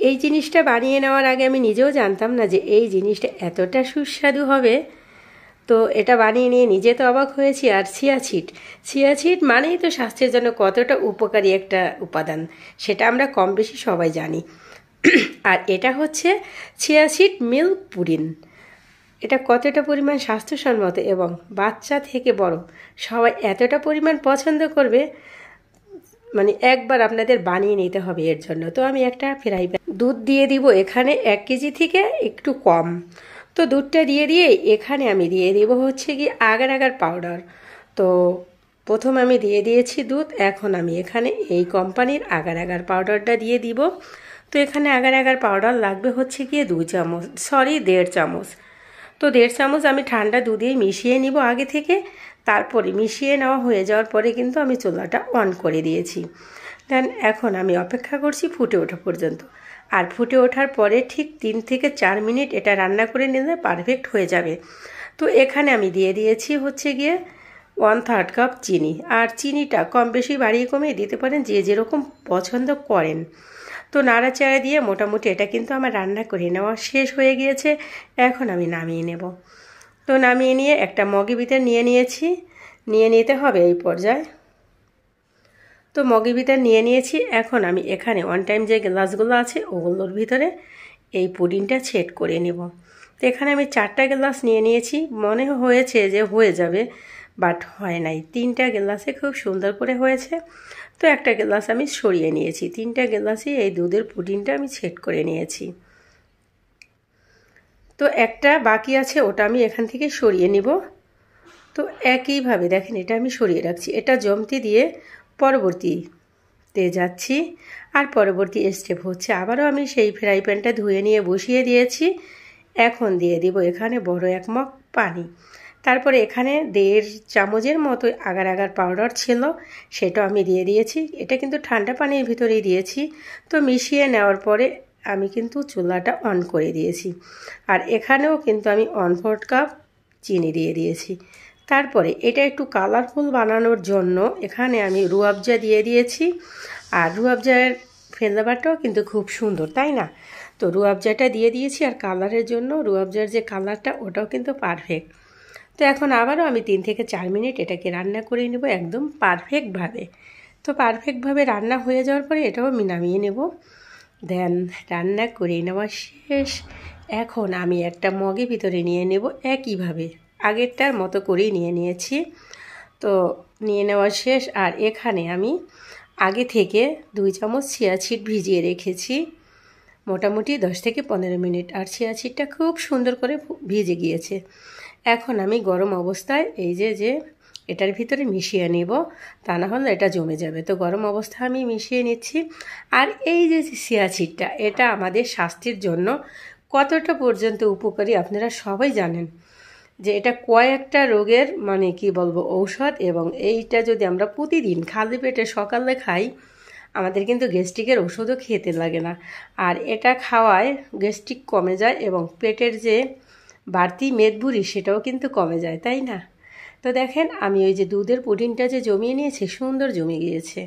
এই জিনিসটা বানিয়ে নেওয়ার আগে আমি নিজেও জানতাম না যে এই জিনিসটা এতটা সুস্বাদু হবে। তো এটা বানিয়ে নিয়ে নিজে তো অবাক হয়েছি। আর চিয়া সিড মানেই তো স্বাস্থ্যের জন্য কতটা উপকারী একটা উপাদান, সেটা আমরা কম বেশি সবাই জানি। আর এটা হচ্ছে চিয়া সিড মিল্ক পুডিং। এটা কতটা পরিমাণ স্বাস্থ্যসম্মত এবং বাচ্চা থেকে বড় সবাই এতটা পরিমাণ পছন্দ করবে, মানে একবার আপনাদের বানিয়ে নিতে হবে এর জন্য। তো আমি একটা ফ্রাই প্যান দুধ দিয়ে দিব এখানে 1 কেজি থেকে একটু কম। তো দুধটা দিয়ে এখানে আমি দিয়ে দিব হচ্ছে কি আগার আগার পাউডার। তো প্রথম আমি দিয়ে দিয়েছি দুধ, এখন আমি এখানে এই কোম্পানির আগার আগার পাউডারটা দিয়ে দিব। তো এখানে আগার আগার পাউডার লাগবে হচ্ছে গিয়ে 1.5 চামচ। তো 1.5 চামচ আমি ঠান্ডা দুধেই মিশিয়ে নিব আগে থেকে। তারপরে মিশিয়ে নেওয়া হয়ে যাওয়ার পরে কিন্তু আমি চুলাটা অন করে দিয়েছি। দেন এখন আমি অপেক্ষা করছি ফুটে ওঠা পর্যন্ত। আর ফুটে ওঠার পরে ঠিক 3 থেকে 4 মিনিট এটা রান্না করে নিলে পারফেক্ট হয়ে যাবে। তো এখানে আমি দিয়ে দিয়েছি হচ্ছে গিয়ে 1/3 কাপ চিনি। আর চিনিটা কম বেশি বাড়িয়ে কমিয়ে দিতে পারেন যে যেরকম পছন্দ করেন। তো নাড়াচাড়া দিয়ে মোটামুটি এটা কিন্তু আমার রান্না করে নেওয়া শেষ হয়ে গিয়েছে। এখন আমি নামিয়ে নেব। তো নামিয়ে নিয়ে একটা মগের ভিতর নিয়ে নিতে হবে এই পর্যায়ে। তো মগের ভিতর নিয়ে নিয়েছি। এখন আমি এখানে 1 টাইম যে গ্লাসগুলো আছে ওগুলোর ভিতরে এই পুডিংটা সেট করে নেব। তো এখানে আমি 4টা গ্লাস নিয়ে নিয়েছি। মনে হয়েছে যে হয়ে যাবে, বাট হয় নাই। 3টা গ্লাসে খুব সুন্দর করে হয়েছে। তো একটা গ্লাস আমি সরিয়ে নিয়েছি। 3টা গ্লাসে এই দুধের পুডিংটা আমি সেট করে নিয়েছি। তো একটা বাকি আছে, ওটা আমি এখান থেকে সরিয়ে নিব। তো একইভাবে দেখেন এটা আমি সরিয়ে রাখছি। এটা জমতে দিয়ে পরবর্তীতে যাচ্ছি। আর পরবর্তী স্টেপ হচ্ছে আবারও আমি সেই ফ্রাই প্যানটা ধুয়ে নিয়ে বসিয়ে দিয়েছি। এখন দিয়ে দিব এখানে বড় 1 মগ পানি। তারপরে এখানে 1.5 চামচের মতো আগার আগার পাউডার ছিল, সেটা আমি দিয়ে দিয়েছি। এটা কিন্তু ঠান্ডা পানির ভিতরেই দিয়েছি। তো মিশিয়ে নেওয়ার পরে আমি কিন্তু চুলাটা অন করে দিয়েছি। আর এখানেও কিন্তু আমি 1/4 কাপ চিনি দিয়ে দিয়েছি। তারপরে এটা একটু কালারফুল বানানোর জন্য এখানে আমি রুয়াবজা দিয়ে দিয়েছি। আর রুয়াবজার ফ্লেভারটাও কিন্তু খুব সুন্দর, তাই না? তো রুয়াবজাটা দিয়ে দিয়েছি। আর কালারের জন্য রুয়াবজার যে কালারটা ওটাও কিন্তু পারফেক্ট। তো এখন আবারও আমি 3 থেকে 4 মিনিট এটাকে রান্না করে নেব একদম পারফেক্টভাবে। তো পারফেক্টভাবে রান্না হয়ে যাওয়ার পরে এটাও আমি নামিয়ে নেব। দেন রান্না করে নেওয়া শেষ। এখন আমি একটা মগের ভিতরে নিয়ে নেব একইভাবে আগেরটার মতো করেই নিয়ে নিয়েছি। তো নিয়ে নেওয়া শেষ। আর এখানে আমি আগে থেকে 2 চামচ চিয়া সিড ভিজিয়ে রেখেছি মোটামুটি 10 থেকে 15 মিনিট। আর চিয়া সিডটা খুব সুন্দর করে ভিজে গিয়েছে। এখন আমি গরম অবস্থায় এই যে এটার ভিতরে মিশিয়ে নেব, তা না হলে এটা জমে যাবে। তো গরম অবস্থায় আমি মিশিয়ে নিচ্ছি। আর এই যে চিয়া সিডটা এটা আমাদের স্বাস্থ্যের জন্য কতটা পর্যন্ত উপকারী আপনারা সবাই জানেন, যে এটা কয়েকটা রোগের মানে কি বলবো ঔষধ। এবং এইটা যদি আমরা প্রতিদিন খালি পেটে সকালে খাই আমাদের কিন্তু গ্যাস্ট্রিকের ওষুধও খেতে লাগে না। আর এটা খাওয়ায় গ্যাস্ট্রিক কমে যায় এবং পেটের যে বাড়তি মেদভুঁড়ি সেটাও কিন্তু কমে যায়, তাই না? তো দেখেন আমি ওই যে দুধের পুডিংটা যে জমিয়ে নিয়েছি সুন্দর জমে গিয়েছে।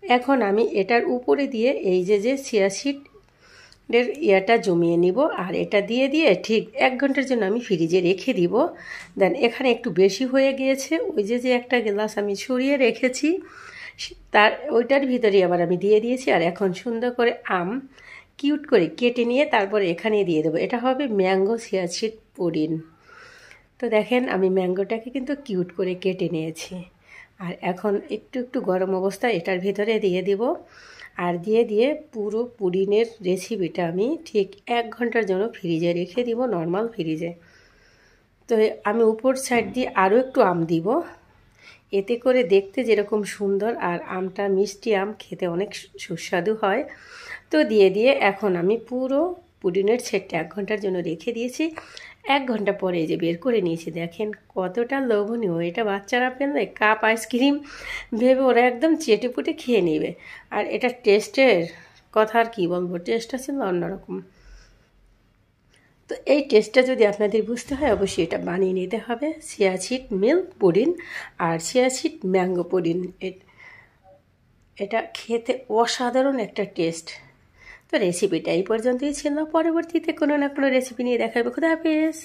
এখন আমি এটার উপরে দিয়ে এই যে চিয়া সিডের ইয়াটা জমিয়ে নিব। আর এটা দিয়ে ঠিক 1 ঘন্টার জন্য আমি ফ্রিজে রেখে দিব। দেন এখানে একটু বেশি হয়ে গিয়েছে, ওই যে একটা গ্লাস আমি সরিয়ে রেখেছি তার ওইটার ভিতরে আবার আমি দিয়ে দিয়েছি। আর এখন সুন্দর করে কিউট করে কেটে নিয়ে তারপরে এখানে দিয়ে দেবো। এটা হবে ম্যাঙ্গো চিয়া সিড পুডিং। তো দেখেন আমি ম্যাঙ্গোটাকে কিন্তু কিউট করে কেটে নিয়েছি। আর এখন একটু গরম অবস্থায় এটার ভিতরে দিয়ে দিব। আর দিয়ে পুরো পুডিংয়ের রেসিপিটা আমি ঠিক 1 ঘন্টার জন্য ফ্রিজে রেখে দিব, নর্মাল ফ্রিজে। তো আমি উপর সাইড দিয়ে আরও একটু আম দিব, এতে করে দেখতে যেরকম সুন্দর আর আমটা মিষ্টি আম, খেতে অনেক সুস্বাদু হয়। তো দিয়ে এখন আমি পুরো পুডিংয়ের সেটটা 1 ঘন্টার জন্য রেখে দিয়েছি। 1 ঘন্টা পরে যে বের করে নিয়েছি দেখেন কতটা লোভনীয়। এটা বাচ্চারা পেলে কাপ আইসক্রিম ভেবে ওরা একদম চেটেপুটে খেয়ে নেবে। আর এটা টেস্টের কথা আর কী বলবো, টেস্টটা ছিল অন্যরকম। তো এই টেস্টটা যদি আপনাদের বুঝতে হয় অবশ্যই এটা বানিয়ে নিতে হবে। চিয়া সিড মিল্ক পুডিং আর চিয়া সিড ম্যাঙ্গো পুডিং, এটা খেতে অসাধারণ একটা টেস্ট। তো রেসিপিটা এই পর্যন্তই ছিল, পরবর্তীতে কোনো না কোনো রেসিপি নিয়ে দেখা হবে। খুদা হাফেজ।